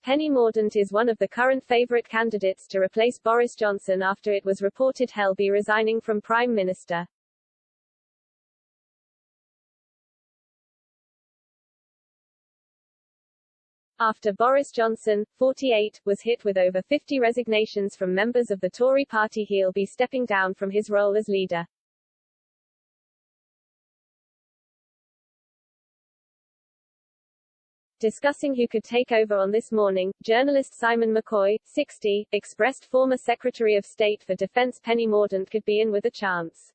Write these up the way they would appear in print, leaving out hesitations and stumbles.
Penny Mordaunt is one of the current favourite candidates to replace Boris Johnson after it was reported he'll be resigning from Prime Minister. After Boris Johnson, 48, was hit with over 50 resignations from members of the Tory party, he'll be stepping down from his role as leader. Discussing who could take over on This Morning, journalist Simon McCoy, 60, expressed former Secretary of State for Defense Penny Mordaunt could be in with a chance.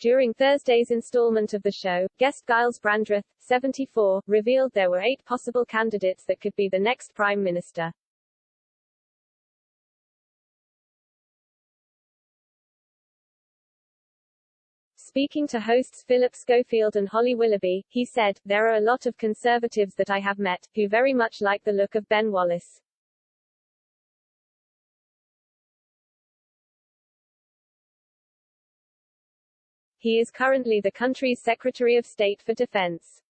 During Thursday's installment of the show, guest Giles Brandreth, 74, revealed there were 8 possible candidates that could be the next Prime Minister. Speaking to hosts Philip Schofield and Holly Willoughby, he said, "There are a lot of Conservatives that I have met, who very much like the look of Ben Wallace. He is currently the country's Secretary of State for Defense."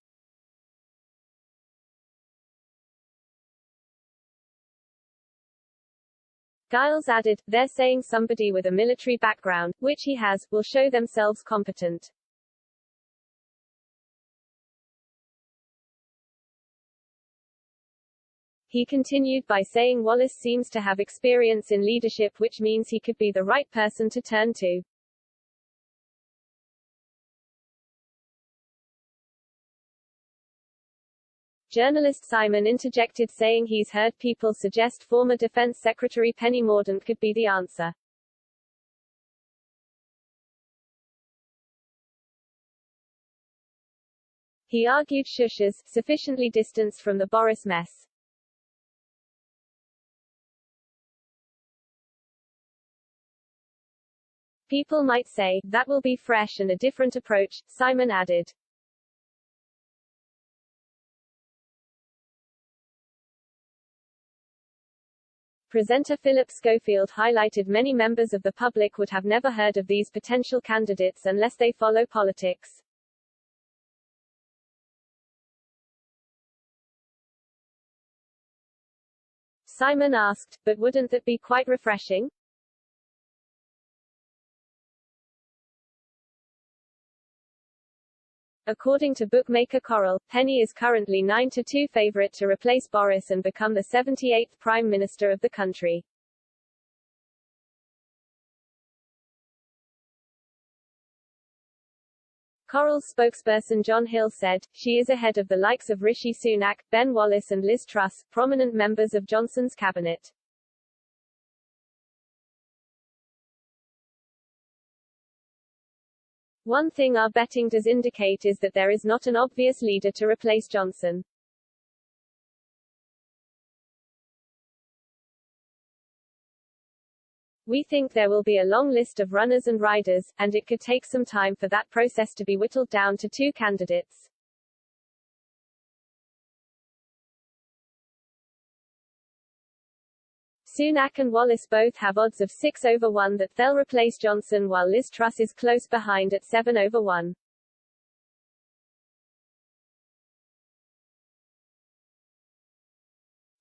Giles added, "They're saying somebody with a military background, which he has, will show themselves competent." He continued by saying Wallace seems to have experience in leadership, which means he could be the right person to turn to. Journalist Simon interjected, saying he's heard people suggest former Defense Secretary Penny Mordaunt could be the answer. He argued shushes, sufficiently distanced from the Boris mess. People might say, that will be fresh and a different approach, Simon added. Presenter Philip Schofield highlighted many members of the public would have never heard of these potential candidates unless they follow politics. Simon asked, "But wouldn't that be quite refreshing?" According to bookmaker Coral, Penny is currently 9-2 favorite to replace Boris and become the 78th Prime Minister of the country. Coral's spokesperson John Hill said, "She is ahead of the likes of Rishi Sunak, Ben Wallace and Liz Truss, prominent members of Johnson's cabinet." One thing our betting does indicate is that there is not an obvious leader to replace Johnson. We think there will be a long list of runners and riders, and it could take some time for that process to be whittled down to 2 candidates. Sunak and Wallace both have odds of 6/1 that they'll replace Johnson, while Liz Truss is close behind at 7/1.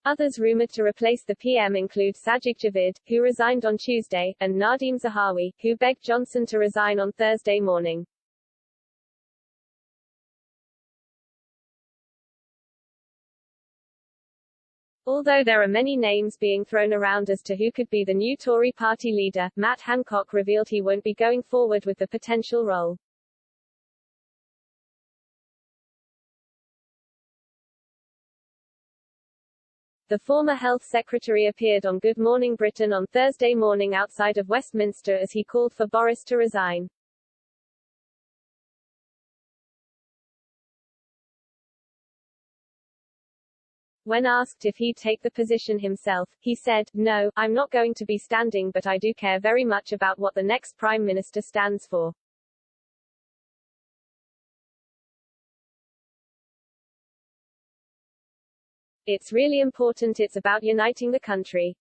Others rumored to replace the PM include Sajid Javid, who resigned on Tuesday, and Nadeem Zahawi, who begged Johnson to resign on Thursday morning. Although there are many names being thrown around as to who could be the new Tory party leader, Matt Hancock revealed he won't be going forward with the potential role. The former Health Secretary appeared on Good Morning Britain on Thursday morning outside of Westminster as he called for Boris to resign. When asked if he'd take the position himself, he said, "No, I'm not going to be standing, but I do care very much about what the next Prime Minister stands for." It's really important. It's about uniting the country.